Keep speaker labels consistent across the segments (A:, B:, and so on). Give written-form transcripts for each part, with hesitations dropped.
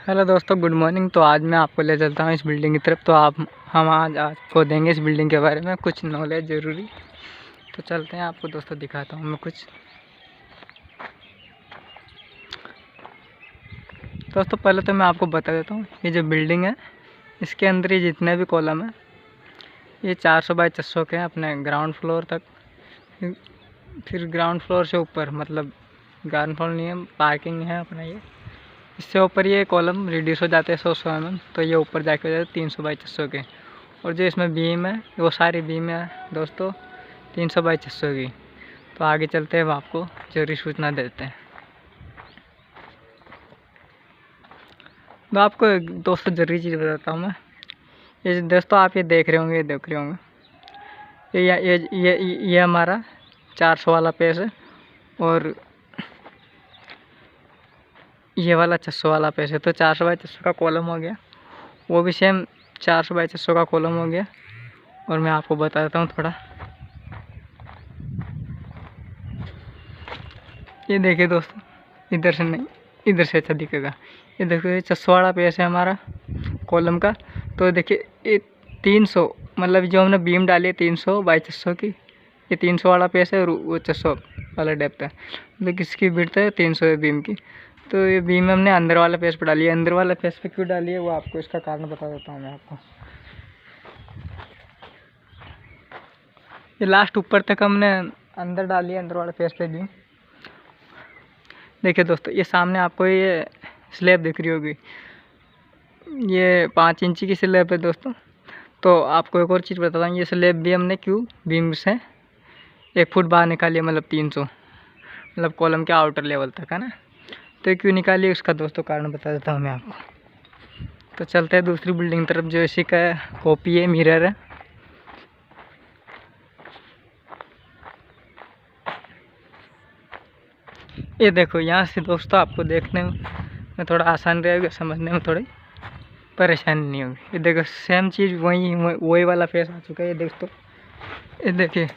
A: Hello दोस्तों, good morning. तो आज मैं आपको ले चलता हूँ इस बिल्डिंग की तरफ। तो हम आज आपको देंगे इस बिल्डिंग के बारे में कुछ नॉलेज ज़रूरी। तो चलते हैं, आपको दोस्तों दिखाता हूँ मैं कुछ। दोस्तों पहले तो मैं आपको बता देता हूँ, ये जो बिल्डिंग है इसके अंदर ये जितने भी कॉलम है ये 400 बाई 600 के हैं अपने ग्राउंड फ्लोर तक। फिर ग्राउंड फ्लोर से ऊपर, मतलब ग्राउंड फ्लोर नहीं है, पार्किंग है अपना ये। इससे ऊपर ये कॉलम रिड्यूस हो जाते हैं 100 mm, तो ये ऊपर जाके हो जाते 300 बाई 600 के। और जो इसमें बीम है वो सारी बीम है दोस्तों 300 बाई 600 की। तो आगे चलते हैं, वो आपको जरूरी सूचना देते हैं। तो आपको दोस्तों जरूरी चीज़ बताता हूँ मैं। ये दोस्तों आप ये देख रहे होंगे ये हमारा 400 वाला पेज है, और ये वाला 600 वाला पेज है। तो 400 बाई 600 का कॉलम हो गया, वो भी सेम 400 बाई 600 का कॉलम हो गया। और मैं आपको बता देता हूँ थोड़ा। ये देखिए दोस्तों, इधर से नहीं, इधर से अच्छा दिखेगा। ये देखिए 600 वाला पेज है हमारा कॉलम का। तो देखिए ये 300, मतलब जो हमने बीम डाली है 300 बाई 600 की, ये 300 वाला पेज है और वो 600 वाला डेप्थ है। मतलब किसकी विड्थ है 300 है बीम की। तो ये बीम हमने अंदर वाला पेज पर डाली है। अंदर वाला पेज पे क्यों डाली है वो आपको इसका कारण बता देता हूँ मैं आपको। ये लास्ट ऊपर तक हमने अंदर डाली है, अंदर वाले पेज पे बीम। देखिए दोस्तों, ये सामने आपको ये स्लैब दिख रही होगी, ये 5 इंची की स्लैब है दोस्तों। तो आपको एक और चीज़ बताता हूँ, ये स्लैब भी हमने क्यों बीम से 1 फुट बाहर निकाली है, मतलब 300, मतलब कॉलम के आउटर लेवल तक है ना। तो क्यों निकाली उसका दोस्तों कारण बता देता हूँ मैं आपको। तो चलते हैं दूसरी बिल्डिंग तरफ, जो इसी का कॉपी है, मिरर है। ये देखो, यहाँ से दोस्तों आपको देखने में थोड़ा आसान रहेगा, समझने में थोड़ी परेशानी नहीं होगी। ये देखो सेम चीज़ वही वाला फेस आ चुका है। ये दोस्तों ये देखिए,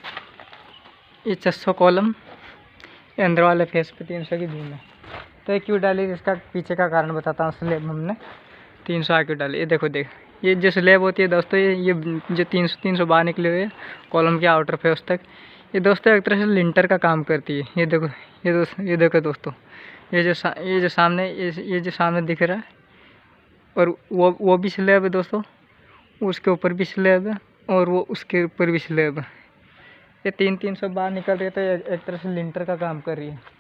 A: ये 600 कॉलम, ये अंदर वाले फेस पे 300 की बीम है। तो ये क्यों डाली, इसका पीछे का कारण बताता हूँ। स्लैब हमने 300 क्यों डाली, ये देखो ये जो स्लैब होती है दोस्तों, ये जो 300 बाहर निकले हुए कॉलम के आउटर फेस तक, ये दोस्तों एक तरह से लिंटर का काम करती है। ये देखो, ये देखो दोस्तों, ये जो सामने दिख रहा है, और वो भी स्लैब है दोस्तों, उसके ऊपर भी स्लैब है, और वो उसके ऊपर भी स्लैब है। ये 300 बाहर निकल रही है, तो एक तरह से लिंटर का काम कर रही है,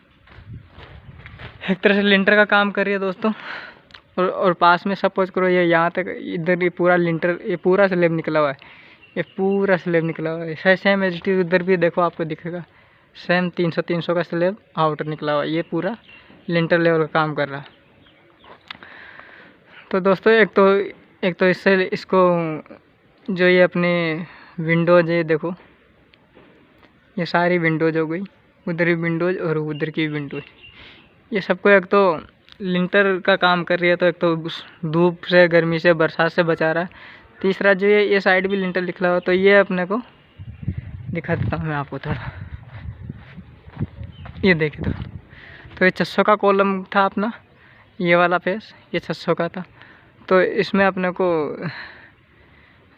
A: एक तरह से लिंटर का काम कर रही है दोस्तों। और पास में सपोज करो ये यहाँ तक, इधर ये पूरा लिंटर, ये पूरा स्लैब निकला हुआ है, ये पूरा स्लैब निकला हुआ है। सेम एजिटी उधर भी देखो, आपको दिखेगा सेम 300 का स्लैब आउटर निकला हुआ है। ये पूरा लिंटर लेवल का काम कर रहा है। तो दोस्तों एक तो इससे इसको जो ये अपने विंडोज है, देखो ये सारी विंडोज हो गई, उधर भी विंडोज और उधर की विंडोज, ये सबको एक तो लिंटर का काम कर रही है। तो एक तो धूप से, गर्मी से, बरसात से बचा रहा है। तीसरा जो ये साइड भी लिंटर लिखा हुआ, तो ये अपने को दिखा देता हूँ मैं आपको थोड़ा। ये देखिए तो ये 600 का कॉलम था अपना, ये वाला पेज ये 600 का था। तो इसमें अपने को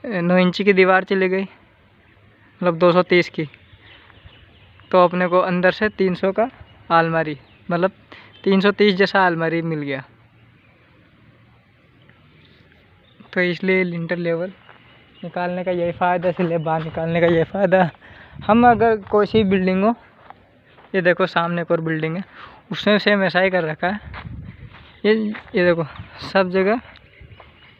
A: 9 इंची की दीवार चली गई, मतलब 230 की। तो अपने को अंदर से 300 का अलमारी, मतलब 330 जैसा अलमारी मिल गया। तो इसलिए लिंटर लेवल निकालने का यही फ़ायदा, इसलिए बाहर निकालने का यही फ़ायदा। हम अगर कोई सी बिल्डिंग हो, ये देखो सामने एक और बिल्डिंग है, उसने सेम ऐसा ही कर रखा है। ये देखो सब जगह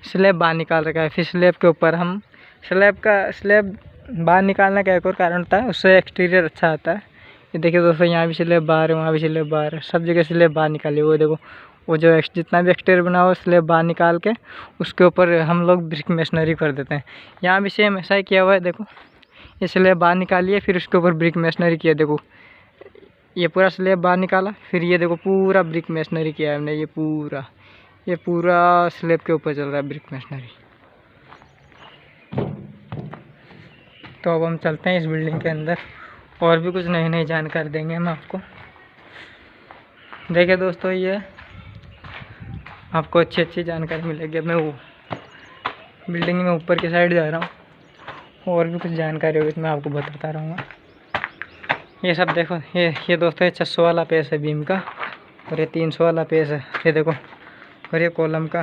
A: स्लैब बाहर निकाल रखा है। फिर स्लैब के ऊपर हम स्लैब बाहर निकालने का एक और कारण होता है, उससे एक्सटीरियर अच्छा आता है। ये देखिए दोस्तों, यहाँ भी स्लैब बाहर है, वहाँ भी स्लैब बाहर है, सब जगह स्लैब बाहर निकाली। वो देखो, वो जो जितना भी एक्सटीरियर बना हुआ स्लैब बाहर निकाल के उसके ऊपर हम लोग ब्रिक मेसनरी कर देते हैं। यहाँ भी सेम ऐसा ही किया हुआ है। देखो ये स्लैब बाहर निकालिए, फिर उसके ऊपर ब्रिक मेसनरी किया। देखो ये पूरा स्लैब बाहर निकाला, फिर ये देखो पूरा ब्रिक मेसनरी किया है हमने। ये पूरा स्लैब के ऊपर चल रहा है ब्रिक मेसनरी। तो अब हम चलते हैं इस बिल्डिंग के अंदर, और भी कुछ नई जानकारी देंगे हम आपको। देखिए दोस्तों, ये आपको अच्छी अच्छी जानकारी मिलेगी। मैं वो बिल्डिंग में ऊपर की साइड जा रहा हूँ, और भी कुछ जानकारी होगी तो मैं आपको बताता रहूँगा। ये सब देखो, ये दोस्तों ये 600 वाला पेज है बीम का, और ये 300 वाला पेज है, ये देखो। और ये कॉलम का,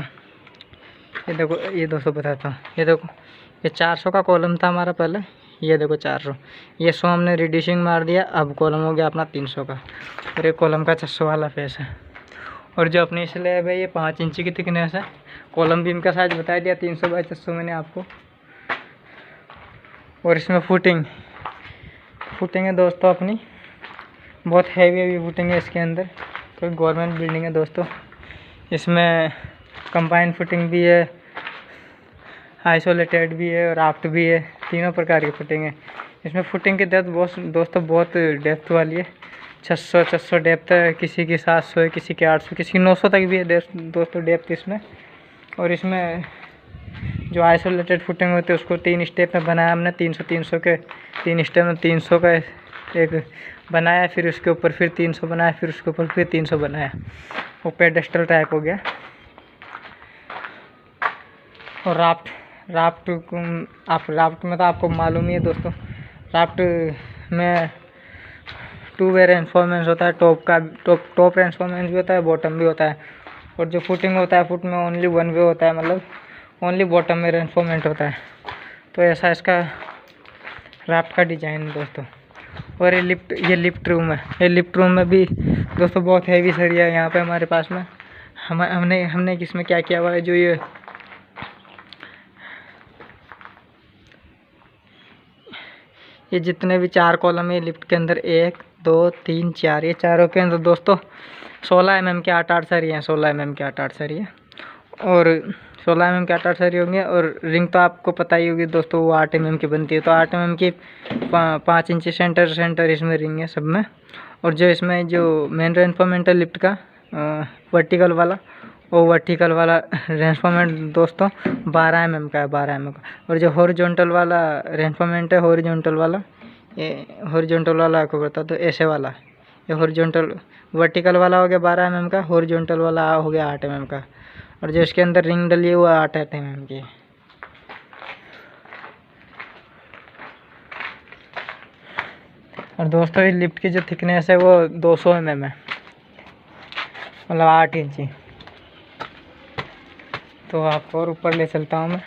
A: ये देखो, ये दोस्तों बताता हूँ, ये देखो, ये 400 का कॉलम था हमारा पहले, ये देखो 400, ये 100 हमने रिड्यूसिंग मार दिया, अब कॉलम हो गया अपना 300 का। और ये कॉलम का 600 वाला फेस है। और जो अपनी स्लैब है ये 5 इंच की थिकनेस है। कॉलम बीम का साइज बता दिया 300 बाई 600 मैंने आपको। और इसमें फुटिंग है दोस्तों अपनी, बहुत हैवी फुटिंग है इसके अंदर। कोई गवर्नमेंट बिल्डिंग है दोस्तों। इसमें कंबाइन फुटिंग भी है, आइसोलेटेड भी है और राफ्ट भी है, तीनों प्रकार की फुटिंग है। इसमें फुटिंग की डेप्थ दोस्तों बहुत डेप्थ वाली है। 600 डेप्थ है, किसी की 700 है, किसी की 800, किसी की 900 तक भी है दोस्तों डेप्थ इसमें। और इसमें जो आइसोलेटेड फुटिंग होती है उसको 3 स्टेप में बनाया हमने। 300 के 3 स्टेप में 300 का एक बनाया, फिर उसके ऊपर फिर 300 बनाया, फिर उसके ऊपर फिर 300 बनाया। वो पेडेस्टल टाइप हो गया। और राफ्ट में तो आपको मालूम ही है दोस्तों, राफ्ट में 2 वे रेनफोर्समेंट होता है। टॉप रेनफोर्समेंट भी होता है, बॉटम भी होता है। और जो फुटिंग होता है, फुट में ओनली 1 वे होता है, मतलब ओनली बॉटम में रेनफोर्समेंट होता है। तो ऐसा इसका राफ्ट का डिज़ाइन है दोस्तों। और ये लिफ्ट रूम है। ये लिफ्ट रूम में भी दोस्तों बहुत हैवी सरिया है यहाँ पे हमारे पास में। हमने किसमें क्या किया हुआ है, जो ये जितने भी 4 कॉलम है लिफ्ट के अंदर, 1 2 3 4, ये चारों के अंदर दोस्तों 16 mm के 8 सरिया हैं। 16 mm के 8 सरिया, और 16 mm के 8 सरिया होंगे। और रिंग तो आपको पता ही होगी दोस्तों, वो 8 mm की बनती है। तो 8 mm की 5 इंच सेंटर इसमें रिंग है सब में। और जो इसमें जो मेन रेनफोर्समेंट है लिफ्ट का वर्टिकल वाला, वो वर्टिकल वाला रेनफोर्समेंट दोस्तों 12 mm का है, 12 mm का। और जो हॉरिजॉन्टल वाला रेनफोर्समेंट है, हॉरिजॉन्टल वाला, ये हॉरिजॉन्टल वाला आपको बता दो, ऐसे वाला, ये हॉरिजॉन्टल वर्टिकल वाला हो गया 12 mm का, हॉरिजॉन्टल वाला हो गया 8 mm का। और जो इसके अंदर रिंग डली है वो 8 mm की है। और दोस्तों ये लिफ्ट की जो थिकनेस है वो 200 mm है, मतलब 8 इंची। तो आपको और ऊपर ले चलता हूँ मैं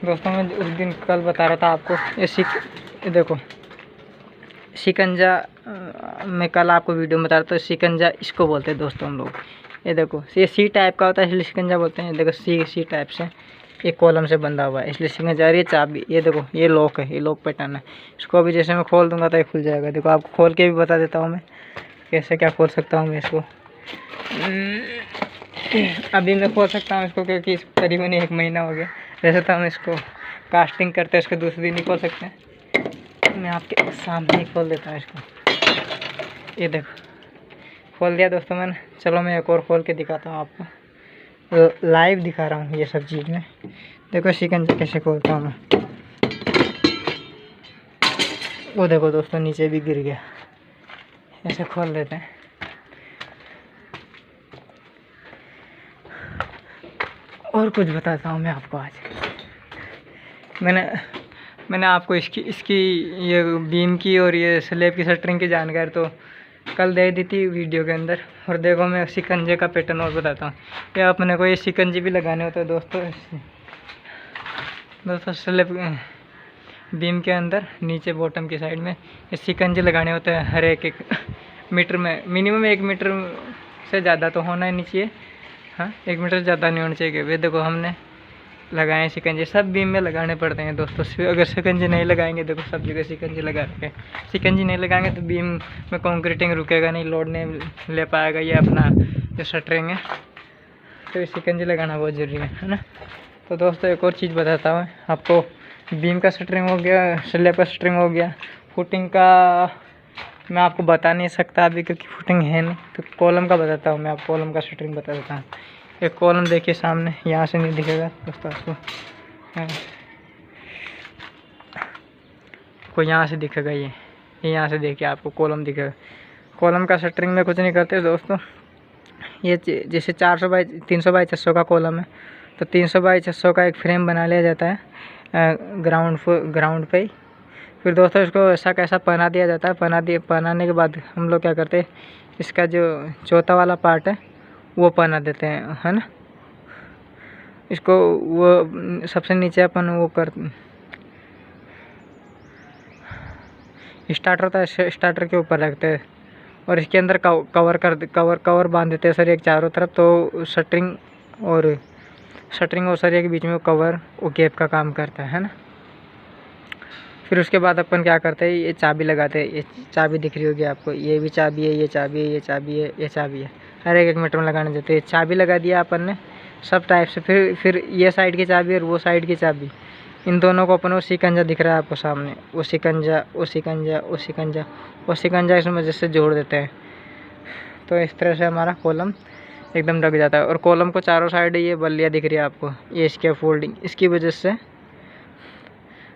A: दोस्तों। मैं उस दिन कल बता रहा था आपको, ये देखो शिकंजा, मैं कल आपको वीडियो में बता रहा था, शिकंजा इसको बोलते हैं दोस्तों हम लोग। ये देखो ये सी टाइप का होता है इसलिए शिकंजा बोलते हैं। देखो सी टाइप से ये कॉलम से बंधा हुआ है इसलिए शिकंजा। ये चाबी, ये देखो ये लॉक है, ये लॉक पैटर्न है। इसको अभी जैसे मैं खोल दूंगा तो ये खुल जाएगा। देखो आपको खोल के भी बता देता हूँ मैं कैसे क्या खोल सकता हूँ मैं इसको। अभी मैं खोल सकता हूँ इसको क्योंकि करीबन 1 महीना हो गया। वैसे तो हम इसको कास्टिंग करते हैं, इसको दूसरे दिन ही खोल सकते हैं। मैं आपके सामने ही खोल देता हूँ इसको। ये देखो खोल दिया दोस्तों मैंने। चलो मैं एक और खोल के दिखाता हूँ आपको, तो लाइव दिखा रहा हूँ ये सब चीज़ में। देखो शिकंजा कैसे खोलता हूँ मैं। वो देखो दोस्तों नीचे भी गिर गया। ऐसे खोल देते हैं। और कुछ बताता हूँ मैं आपको आज। मैंने आपको इसकी ये बीम की और ये स्लैब की शटरिंग की जानकारी तो कल दे दी थी वीडियो के अंदर। और देखो मैं शिकंजे का पैटर्न और बताता हूँ। ये अपने को ये शिकंजे भी लगाने होते हैं दोस्तों स्लैब बीम के अंदर नीचे बॉटम की साइड में ये शिकंजे लगाने होते हैं। हर एक मीटर में मिनिमम 1 मीटर से ज़्यादा तो होना ही नहीं चाहिए। हाँ 1 मीटर से ज़्यादा नहीं होना चाहिए। वे देखो हमने लगाए शिकंजे, सब बीम में लगाने पड़ते हैं दोस्तों। अगर शिकंजे नहीं लगाएंगे, देखो सब जगह शिकंजे लगा रखे हैं। शिकंजे नहीं लगाएंगे तो बीम में कंक्रीटिंग रुकेगा नहीं, लोड नहीं ले पाएगा ये अपना जो शटरिंग है। तो ये शिकंजे लगाना बहुत ज़रूरी है ना। तो दोस्तों एक और चीज़ बताता हूँ आपको। बीम का शटरिंग हो गया, स्लैब का शटरिंग हो गया। फुटिंग का मैं आपको बता नहीं सकता अभी क्योंकि फुटिंग है नहीं। तो कॉलम का बताता हूँ मैं आपको, कॉलम का शटरिंग बता देता हूँ। एक कॉलम देखिए सामने, यहाँ से नहीं दिखेगा दोस्तों आपको, कोई यहाँ से दिखेगा। ये यहाँ से देखिए आपको कॉलम दिखेगा। कॉलम का शटरिंग में कुछ नहीं करते दोस्तों, ये जैसे 400 बाई 300 बाई 600 का कॉलम है, तो 300 बाई 600 का एक फ्रेम बना लिया जाता है ग्राउंड पे ही। फिर दोस्तों इसको ऐसा कैसा पहना दिया जाता है। पहनाने के बाद हम लोग क्या करते हैं, इसका जो चौथा वाला पार्ट है वो पहना देते हैं, है ना। इसको वो सबसे नीचे अपन वो स्टार्टर होता है, स्टार्टर के ऊपर रखते हैं और इसके अंदर कवर बांध देते हैं सरिया के चारों तरफ। तो शटरिंग और सरिया के बीच में वो कवर वो गैप का काम करता है ना। फिर उसके बाद अपन क्या करते हैं, ये चाबी लगाते हैं। ये चाबी दिख रही होगी आपको, ये भी चाबी है, ये चाबी है, ये चाबी है, ये चाबी है, हर एक मीटर में लगाने देते हैं। चाबी लगा दिया अपन ने सब टाइप से। फिर ये साइड की चाबी और वो साइड की चाबी, इन दोनों को अपन वो शिकंजा दिख रहा है आपको सामने, वो शिकंजा इसमें जैसे जोड़ देते हैं। तो इस तरह से हमारा कॉलम एकदम ढक जाता है। और कॉलम को चारों साइड ये बल्लियाँ दिख रही है आपको, ये इसके फोल्डिंग, इसकी वजह से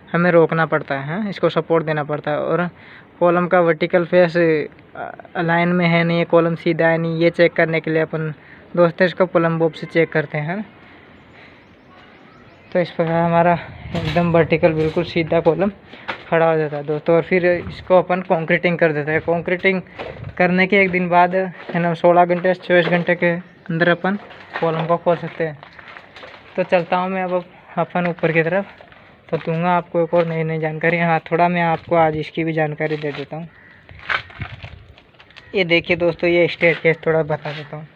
A: हमें रोकना पड़ता है, इसको सपोर्ट देना पड़ता है। और कॉलम का वर्टिकल फेस लाइन में है नहीं, ये कॉलम सीधा है नहीं, ये चेक करने के लिए अपन दोस्तों इसको प्लम बॉब से चेक करते हैं। तो इस प्रकार हमारा एकदम वर्टिकल बिल्कुल सीधा कॉलम खड़ा हो जाता है दोस्तों। और फिर इसको अपन कंक्रीटिंग कर देते हैं। कंक्रीटिंग करने के एक दिन बाद है ना, 16 घंटे 24 घंटे के अंदर अपन कॉलम को खोल सकते हैं। तो चलता हूँ मैं अब अपन ऊपर की तरफ, तो दूंगा आपको एक और नई जानकारी। हाँ, थोड़ा मैं आपको आज इसकी भी जानकारी दे देता हूँ। ये देखिए दोस्तों, ये स्टेयरकेस थोड़ा बता देता हूँ।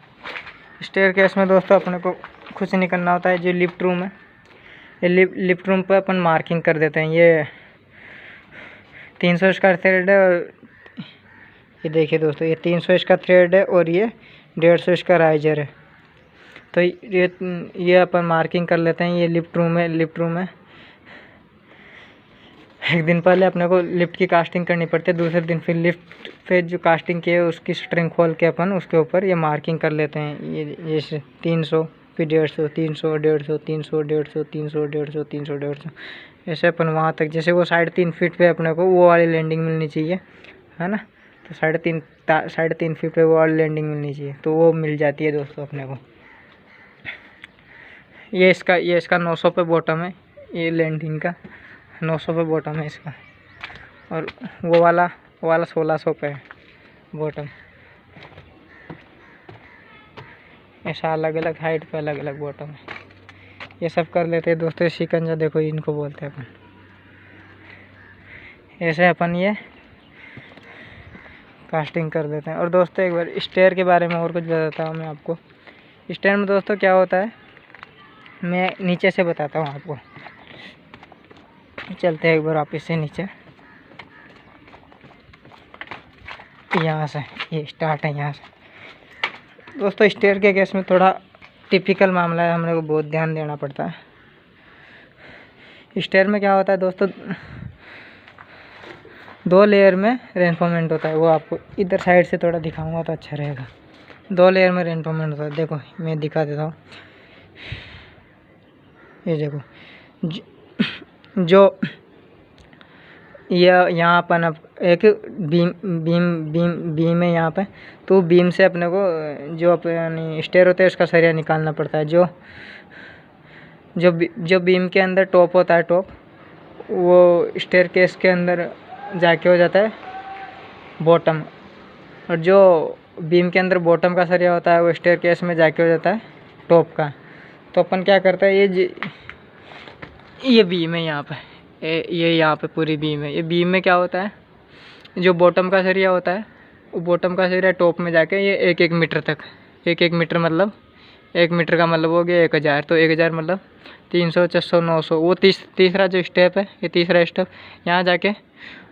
A: स्टेयरकेस में दोस्तों अपने को कुछ नहीं करना होता है। जो लिफ्ट रूम है, ये लिफ्ट रूम पर अपन मार्किंग कर देते हैं। ये 300 का थ्रेड है और ये देखिए दोस्तों, ये 300 का थ्रेड है और ये 150 का राइजर है। तो ये अपन मार्किंग कर लेते हैं। ये लिफ्ट रूम है। एक दिन पहले अपने को लिफ्ट की कास्टिंग करनी पड़ती है, दूसरे दिन फिर लिफ्ट पे जो कास्टिंग की है उसकी स्ट्रिंग खोल के अपन उसके ऊपर ये मार्किंग कर लेते हैं। ये जैसे 300 फिर 150, 300, 150, 300, 150, 300, 150, 300, 150, ऐसे अपन वहाँ तक। जैसे वो 3.5 फीट पे अपने को वो वाली लैंडिंग मिलनी चाहिए, है ना। तो 3.5 फीट पे वो वाली लैंडिंग मिलनी चाहिए, तो वो मिल जाती है दोस्तों अपने को। ये इसका 900 पे बॉटम है, ये लैंडिंग का 900 पे बॉटम है इसका। और वो वाला 1600 पे है बॉटम। ऐसा अलग अलग हाइट पे अलग अलग बॉटम है। ये सब कर लेते हैं दोस्तों। शिकंजा देखो, इनको बोलते हैं अपन। ऐसे अपन ये कास्टिंग कर देते हैं। और दोस्तों एक बार स्टेयर के बारे में और कुछ बताता हूँ मैं आपको। स्टेयर में दोस्तों क्या होता है, मैं नीचे से बताता हूँ आपको। चलते हैं एक बार वापस से नीचे, यहाँ से ये स्टार्ट है यहाँ से। दोस्तों स्टेयर के केस में थोड़ा टिपिकल मामला है, हमने को बहुत ध्यान देना पड़ता है। स्टेयर में क्या होता है दोस्तों, 2 लेयर में रेनफोर्समेंट होता है। वो आपको इधर साइड से थोड़ा दिखाऊंगा तो अच्छा रहेगा। 2 लेयर में रेनफोर्समेंट होता है। देखो मैं दिखा देता हूँ। ये देखो, जो यहाँ अपन अब एक बीम है यहाँ पे, तो बीम से अपने को जो अपनी स्टेयर होता है उसका सरिया निकालना पड़ता है। जो बीम के अंदर टॉप होता है, टॉप वो स्टेयर केस के अंदर जाके हो जाता है बॉटम। और जो बीम के अंदर बॉटम का सरिया होता है वो स्टेयर केस में जाके हो जाता है टॉप का। तो अपन क्या करता है, ये बीम है यहाँ पे, ये यहाँ पे पूरी बीम है। ये बीम में क्या होता है, जो बॉटम का सरिया होता है वो बॉटम का सरिया टॉप में जाके ये 1-1 मीटर तक, 1-1 मीटर मतलब 1 मीटर का मतलब हो गया 1000। तो 1000 मतलब 300, 400, 900। वो तीसरा जो स्टेप है, ये तीसरा स्टेप, यहाँ जाके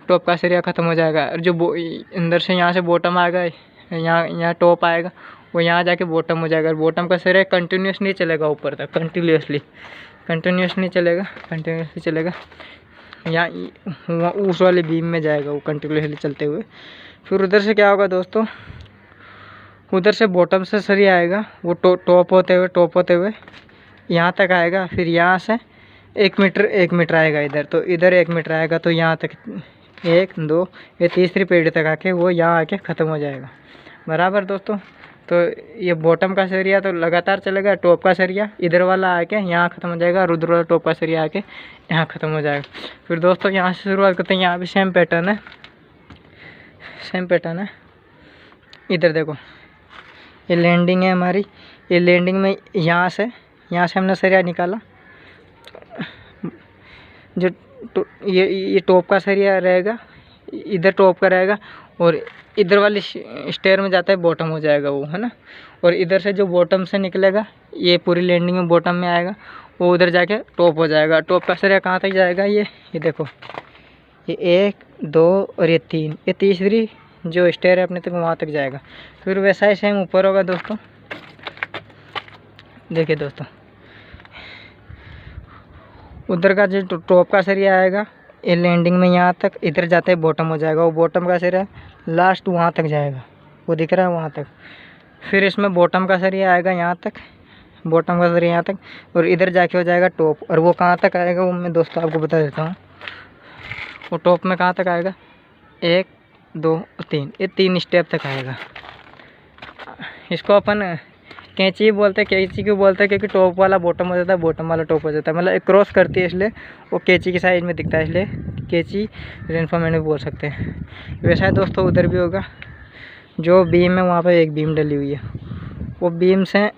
A: टॉप का सरिया ख़त्म हो जाएगा। और जो अंदर से यहाँ से बॉटम आएगा, यहाँ टॉप आएगा, वो यहाँ जाके बॉटम हो जाएगा। और बॉटम का सरिया कंटिन्यूस नहीं चलेगा ऊपर तक, कंटिन्यूसली चलेगा। यहाँ उस वाली बीम में जाएगा वो कंटिन्यूसली चलते हुए। फिर उधर से क्या होगा दोस्तों, उधर से बॉटम से सरिया आएगा, वो टॉप होते हुए यहाँ तक आएगा। फिर यहाँ से 1 मीटर आएगा इधर, तो इधर 1 मीटर आएगा। तो यहाँ तक 1, 2, ये तीसरी पेड़ी तक आके वो यहाँ आके ख़त्म हो जाएगा। बराबर दोस्तों। तो ये बॉटम का सरिया तो लगातार चलेगा, टॉप का सरिया इधर वाला आके यहाँ ख़त्म हो जाएगा और उधर वाला टॉप का सरिया आके यहाँ ख़त्म हो जाएगा। फिर दोस्तों यहाँ से शुरुआत करते हैं। यहाँ भी सेम पैटर्न है, सेम पैटर्न है। इधर देखो ये लैंडिंग है हमारी, ये लैंडिंग में यहाँ से हमने सरिया निकाला। जो ये टॉप का सरिया रहेगा, इधर टॉप का रहेगा और इधर वाली स्टेयर में जाता है बॉटम हो जाएगा वो, है ना। और इधर से जो बॉटम से निकलेगा ये पूरी लैंडिंग में बॉटम में आएगा, वो उधर जाके टॉप हो जाएगा। टॉप का सरिया कहाँ तक जाएगा, ये देखो, ये 1 2 और ये 3, ये तीसरी जो स्टेयर है अपने तक वहाँ तक जाएगा। फिर वैसा ही सेम ऊपर होगा दोस्तों। देखिए दोस्तों, उधर का जो टॉप का सरिया आएगा ये लैंडिंग में यहाँ तक, इधर जाते हैं बॉटम हो जाएगा। वो बॉटम का सरिया लास्ट वहाँ तक जाएगा, वो दिख रहा है वहाँ तक। फिर इसमें बॉटम का सरिया आएगा यहाँ तक, बॉटम का सरिया यहाँ तक, और इधर जाके हो जाएगा टॉप। और वो कहाँ तक आएगा वो मैं दोस्तों आपको बता देता हूँ। वो टॉप में कहाँ तक आएगा, 1 2 3, ये 3 स्टेप तक आएगा। इसको अपन कैंची बोलते हैं। कैंची क्यों बोलते हैं, क्योंकि टॉप वाला बॉटम हो जाता है, बॉटम वाला टॉप हो जाता है, मतलब एक क्रॉस करती है, इसलिए वो कैंची की साइज में दिखता है, इसलिए कैंची रेनफॉर्मेंट भी बोल सकते हैं। वैसा है दोस्तों उधर भी होगा। जो बीम है वहाँ पर एक बीम डली हुई है, वो बीम से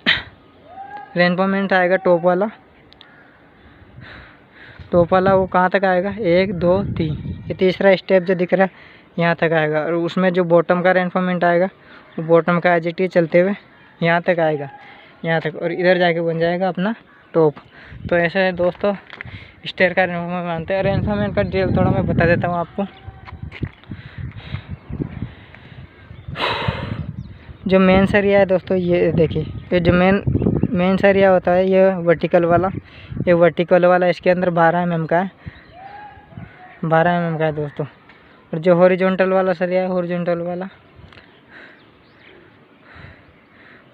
A: रेनफॉर्मेंट आएगा टॉप वाला। टॉप वाला वो कहाँ तक आएगा, 1 2 3, ये तीसरा स्टेप जो दिख रहा है यहाँ तक आएगा। और उसमें जो बॉटम का रेनफॉर्मेंट आएगा वो बॉटम का एजिटी चलते हुए यहाँ तक आएगा, यहाँ तक, और इधर जाके बन जाएगा अपना टॉप। तो ऐसा है दोस्तों स्टेयर का रेनफॉर्मेंट मानते हैं। रेनफॉर्मेंट का डिटेल थोड़ा मैं बता देता हूँ आपको। जो मेन सरिया है दोस्तों, ये देखिए, ये जो मेन सरिया होता है ये वर्टिकल वाला, ये वर्टिकल वाला इसके अंदर 12 mm का है, 12 mm का है दोस्तों। और जो हॉरिजॉन्टल वाला सरिया है, हॉरिजॉन्टल वाला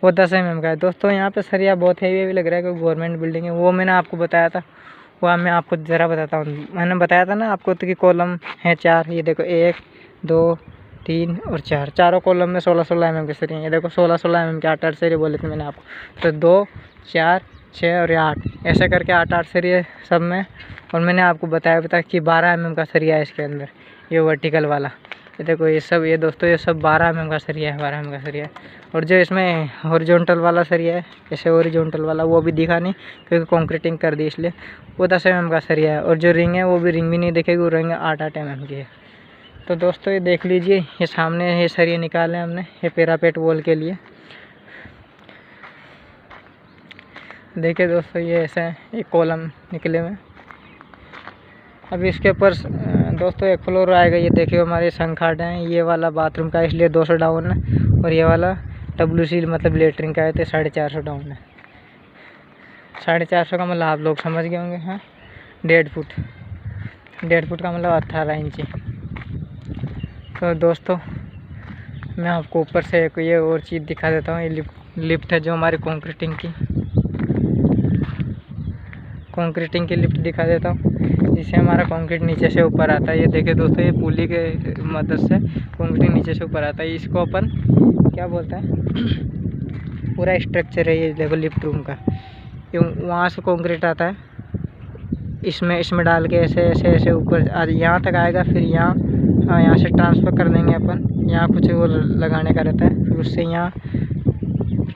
A: वो 10 mm का है दोस्तों। यहाँ पे सरिया बहुत हेवी भी लग रहा है क्योंकि गवर्नमेंट बिल्डिंग है। वो मैंने आपको बताया था, वो मैं आपको ज़रा बताता हूँ। मैंने बताया था ना आपको तो कि कॉलम है 4, ये देखो 1 2 3 और 4, चारों कॉलम में 16-16 mm के सरिया। ये देखो 16-16 mm के 8-8 सरिये बोले थे मैंने आपको। तो 2 4 6 और 8 ऐसे करके 8-8 सरिये सब में। और मैंने आपको बताया कि 12 mm का सरिया है इसके अंदर, ये वर्टिकल वाला। ये देखो ये सब, ये दोस्तों ये सब 12 mm का सरिया है, 12 mm का सरिया है। और जो इसमें हॉरिजॉन्टल वाला सरिया है, जैसे हॉरिजॉन्टल वाला, वो भी दिखा नहीं क्योंकि कंक्रीटिंग कर दी इसलिए, वो 10 mm का सरिया है। और जो रिंग है वो भी रिंग भी नहीं दिखेगी, वो रिंग 8-8 mm की है। तो दोस्तों ये देख लीजिए, ये सामने ये सरिये निकाले हमने, ये पैरापेट वॉल के लिए। देखिए दोस्तों ये ऐसा है, एक कॉलम निकले हुए। अब इसके ऊपर दोस्तों एक फ्लोर आएगा। ये देखिए हमारे संखाट हैं, ये वाला बाथरूम का है इसलिए 200 डाउन है, और ये वाला WC मतलब लेटरिन का है तो 450 डाउन है। 450 का मतलब आप लोग समझ गए होंगे, हाँ 1.5 फुट, 1.5 फुट का मतलब 18 इंची। तो दोस्तों मैं आपको ऊपर से एक ये और चीज़ दिखा देता हूँ। ये लिफ्ट है जो हमारी कंक्रीटिंग की लिफ्ट दिखा देता हूँ, जिससे हमारा कंक्रीट नीचे से ऊपर आता है। ये देखिए दोस्तों, ये पुली के मदद से कंक्रीट नीचे से ऊपर आता है। इसको अपन क्या बोलते हैं, पूरा स्ट्रक्चर है ये देखो लिफ्ट रूम का। ये वहाँ से कंक्रीट आता है, इसमें डाल के ऐसे ऊपर यहाँ तक आएगा। फिर यहाँ से ट्रांसफ़र कर देंगे अपन, यहाँ कुछ वो लगाने का रहता है, फिर उससे यहाँ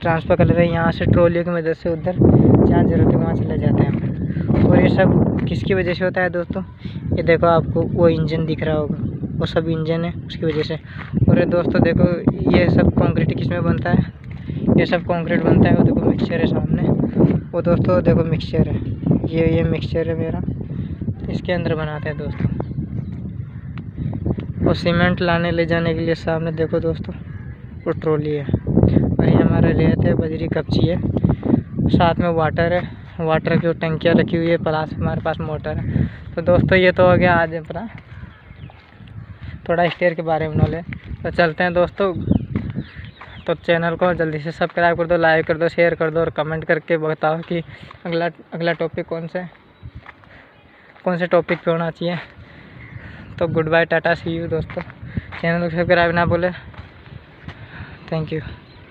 A: ट्रांसफ़र कर लेते हैं। यहाँ से ट्रॉली की मदद से उधर जहाँ ज़रूरत है वहाँ चले जाते हैं अपन। और ये सब किसकी वजह से होता है दोस्तों, ये देखो आपको वो इंजन दिख रहा होगा, वो सब इंजन है उसकी वजह से। और ये दोस्तों देखो ये सब कंक्रीट किस में बनता है, ये सब कंक्रीट बनता है। वो देखो मिक्सचर है सामने, वो दोस्तों देखो मिक्सचर है, ये मिक्सचर है मेरा, इसके अंदर बनाते हैं दोस्तों। और सीमेंट लाने ले जाने के लिए सामने देखो दोस्तों वो ट्रॉली है। और ये हमारा रेत है, बजरी कपची है, साथ में वाटर है, वाटर की टंकियाँ रखी हुई है, प्लस हमारे पास मोटर है। तो दोस्तों ये तो हो गया आज अपना थोड़ा स्टेयर के बारे में नॉलेज। तो चलते हैं दोस्तों, तो चैनल को जल्दी से सब्सक्राइब कर दो, लाइक कर दो, शेयर कर दो, और कमेंट करके बताओ कि अगला टॉपिक कौन से टॉपिक पे होना चाहिए। तो goodbye, tata, see you दोस्तों। चैनल को सब्सक्राइब ना भूले। Thank you.